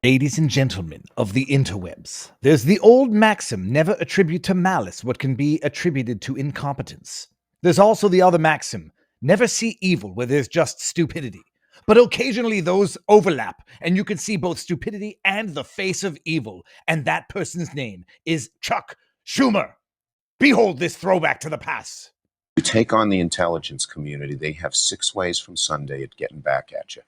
Ladies and gentlemen of the interwebs, there's the old maxim, never attribute to malice what can be attributed to incompetence. There's also the other maxim, never see evil where there's just stupidity. But occasionally those overlap, and you can see both stupidity and the face of evil, and that person's name is Chuck Schumer. Behold this throwback to the past. You take on the intelligence community, they have 6 ways from Sunday at getting back at you.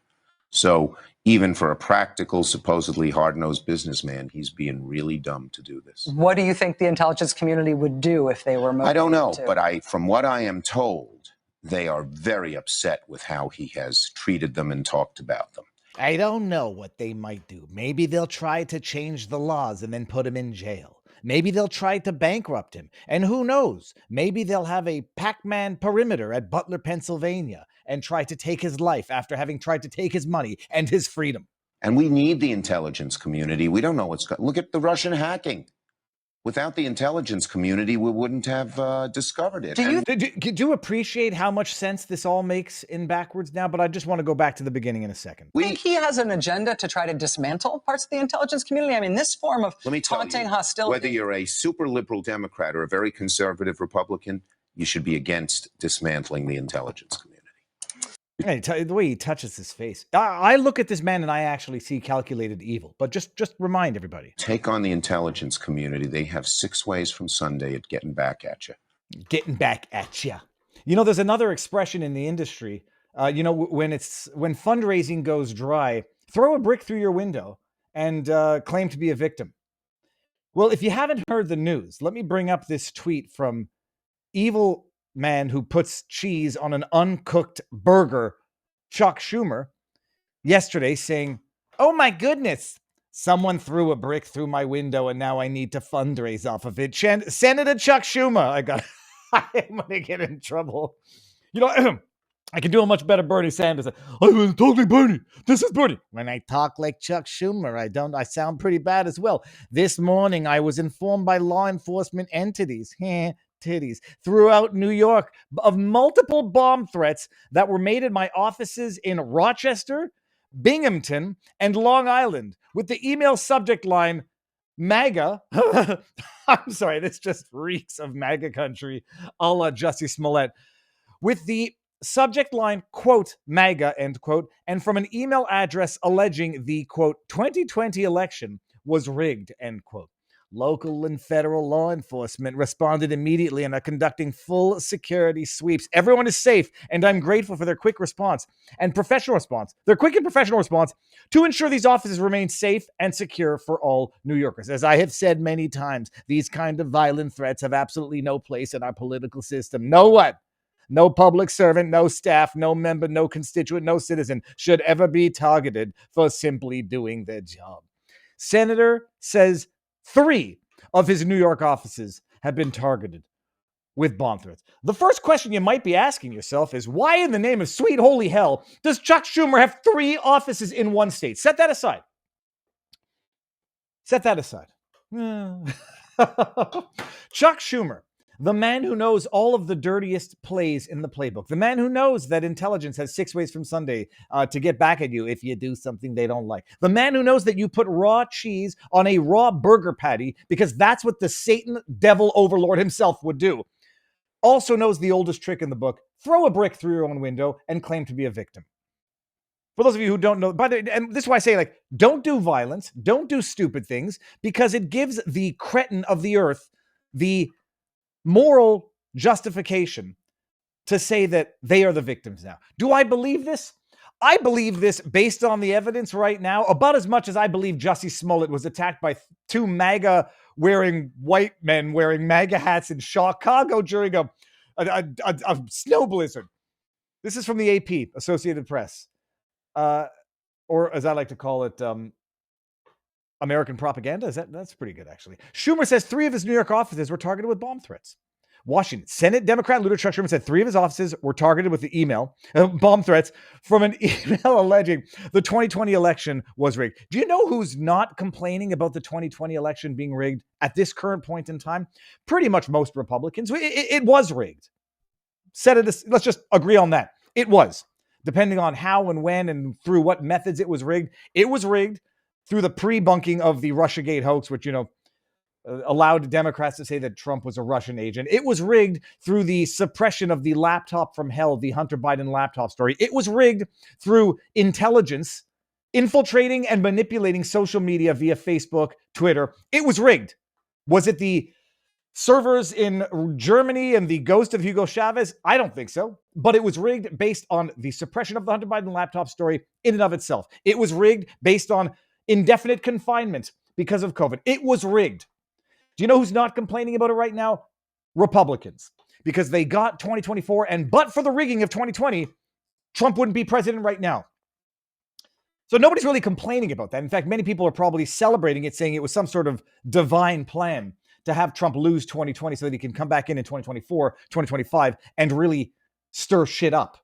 So even for a practical, supposedly hard-nosed businessman, he's being really dumb to do this. What do you think the intelligence community would do if they were motivated? I don't know, but from what I am told, they are very upset with how he has treated them and talked about them. I don't know what they might do. Maybe they'll try to change the laws and then put him in jail. Maybe they'll try to bankrupt him. And who knows? Maybe they'll have a Pac-Man perimeter at Butler, Pennsylvania, and try to take his life after having tried to take his money and his freedom. And we need the intelligence community. We don't know what's going on. Look at the Russian hacking. Without the intelligence community, we wouldn't have discovered it. Do you appreciate how much sense this all makes in backwards now? But I just want to go back to the beginning in a second. I think he has an agenda to try to dismantle parts of the intelligence community. I mean, this form of taunting hostility. Whether you're a super liberal Democrat or a very conservative Republican, you should be against dismantling the intelligence community. The way he touches his face. I look at this man and I actually see calculated evil. But just remind everybody. Take on the intelligence community. They have 6 ways from Sunday at getting back at you. Getting back at you. You know, there's another expression in the industry. When fundraising goes dry, throw a brick through your window and claim to be a victim. Well, if you haven't heard the news, let me bring up this tweet from evil man who puts cheese on an uncooked burger, Chuck Schumer, yesterday saying, "Oh my goodness, someone threw a brick through my window and now I need to fundraise off of it. Senator Chuck Schumer." I am going to get in trouble. You know, I can do a much better Bernie Sanders. I was talking Bernie. This is Bernie. When I talk like Chuck Schumer, I sound pretty bad as well. This morning, I was informed by law enforcement entities, throughout New York of multiple bomb threats that were made in my offices in Rochester, Binghamton, and Long Island with the email subject line, MAGA. I'm sorry, this just reeks of MAGA country, a la Jussie Smollett. With the subject line, quote, MAGA, end quote, and from an email address alleging the, quote, 2020 election was rigged, end quote. Local and federal law enforcement responded immediately and are conducting full security sweeps. Everyone is safe, and I'm grateful for their quick response and professional response. Their quick and professional response to ensure these offices remain safe and secure for all New Yorkers. As I have said many times, these kind of violent threats have absolutely no place in our political system. No one, no public servant, no staff, no member, no constituent, no citizen should ever be targeted for simply doing their job. Senator says 3 of his New York offices have been targeted with bomb threats. The first question you might be asking yourself is, why in the name of sweet holy hell does Chuck Schumer have 3 offices in one state? Set that aside. Chuck Schumer, the man who knows all of the dirtiest plays in the playbook, the man who knows that intelligence has 6 ways from Sunday to get back at you if you do something they don't like, the man who knows that you put raw cheese on a raw burger patty because that's what the Satan devil overlord himself would do, also knows the oldest trick in the book: throw a brick through your own window and claim to be a victim. For those of you who don't know, and this is why I say, don't do violence, don't do stupid things, because it gives the cretin of the earth the moral justification to say that they are the victims now. Do I believe this? I believe this based on the evidence right now, about as much as I believe Jussie Smollett was attacked by 2 MAGA-wearing white men wearing MAGA hats in Chicago during a snow blizzard. This is from the AP, Associated Press. Or as I like to call it, American propaganda. That's pretty good, actually. Schumer says 3 of his New York offices were targeted with bomb threats. Washington Senate Democrat leader Chuck Schumer said 3 of his offices were targeted with the bomb threats from an email alleging the 2020 election was rigged. Do you know who's not complaining about the 2020 election being rigged at this current point in time? Pretty much most Republicans. It was rigged. Let's just agree on that. It was. Depending on how and when and through what methods it was rigged. It was rigged. through the pre-bunking of the Russiagate hoax, which, allowed Democrats to say that Trump was a Russian agent. It was rigged through the suppression of the laptop from hell, the Hunter Biden laptop story. It was rigged through intelligence infiltrating and manipulating social media via Facebook, Twitter. It was rigged. Was it the servers in Germany and the ghost of Hugo Chavez? I don't think so. But it was rigged based on the suppression of the Hunter Biden laptop story in and of itself. It was rigged based on indefinite confinement because of COVID. It was rigged. Do you know who's not complaining about it right now? Republicans. Because they got 2024, and but for the rigging of 2020, Trump wouldn't be president right now. So nobody's really complaining about that. In fact, many people are probably celebrating it, saying it was some sort of divine plan to have Trump lose 2020 so that he can come back in 2024, 2025, and really stir shit up.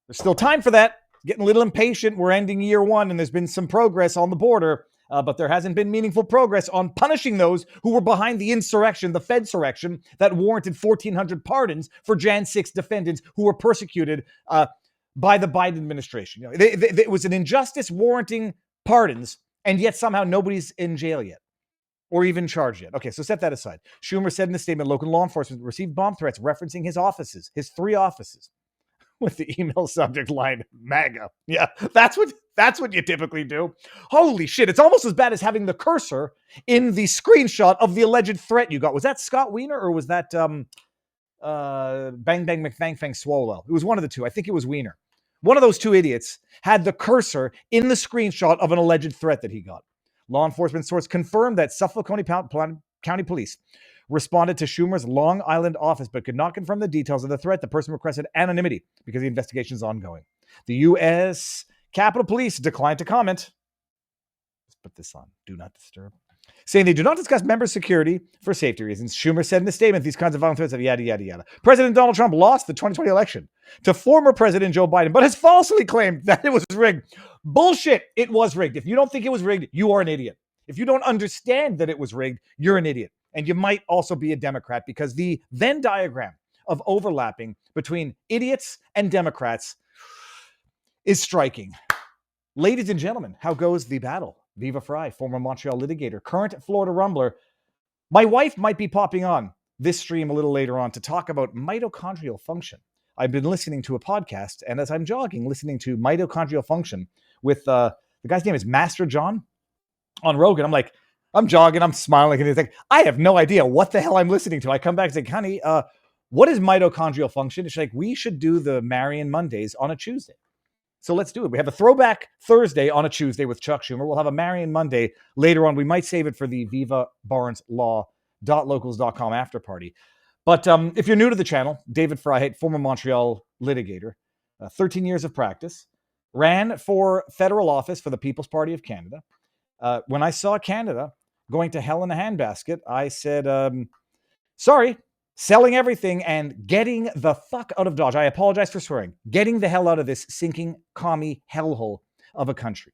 There's still time for that. Getting a little impatient. We're ending year one, and there's been some progress on the border, but there hasn't been meaningful progress on punishing those who were behind the insurrection, the Fedsurrection, that warranted 1,400 pardons for Jan 6 defendants who were persecuted by the Biden administration. It was an injustice warranting pardons, and yet somehow nobody's in jail yet or even charged yet. Okay, so set that aside. Schumer said in a statement, local law enforcement received bomb threats referencing his offices, his 3 offices, with the email subject line, MAGA. Yeah, that's what you typically do. Holy shit, it's almost as bad as having the cursor in the screenshot of the alleged threat you got. Was that Scott Wiener or was that Bang Bang McFang Fang Swalwell? It was one of the two. I think it was Wiener. One of those two idiots had the cursor in the screenshot of an alleged threat that he got. Law enforcement source confirmed that Suffolk County Police responded to Schumer's Long Island office, but could not confirm the details of the threat. The person requested anonymity because the investigation is ongoing. The U.S. Capitol Police declined to comment. Let's put this on. Do not disturb. Saying they do not discuss member security for safety reasons. Schumer said in a statement, these kinds of violent threats have yada, yada, yada. President Donald Trump lost the 2020 election to former President Joe Biden, but has falsely claimed that it was rigged. Bullshit. It was rigged. If you don't think it was rigged, you are an idiot. If you don't understand that it was rigged, you're an idiot. And you might also be a Democrat, because the Venn diagram of overlapping between idiots and Democrats is striking. Ladies and gentlemen, how goes the battle? Viva Fry, former Montreal litigator, current Florida Rumbler. My wife might be popping on this stream a little later on to talk about mitochondrial function. I've been listening to a podcast, and as I'm jogging, listening to mitochondrial function with the guy's name is Master John on Rogan. I'm like, I'm jogging, I'm smiling, and he's like, I have no idea what the hell I'm listening to. I come back and say, honey, what is mitochondrial function? She's like, we should do the Marion Mondays on a Tuesday. So let's do it. We have a throwback Thursday on a Tuesday with Chuck Schumer. We'll have a Marion Monday later on. We might save it for the Viva Barnes Law.locals.com after party. But if you're new to the channel, David Freiheit, former Montreal litigator, 13 years of practice, ran for federal office for the People's Party of Canada. When I saw Canada going to hell in a handbasket, I said, sorry, selling everything and getting the fuck out of Dodge. I apologize for swearing. Getting the hell out of this sinking commie hellhole of a country.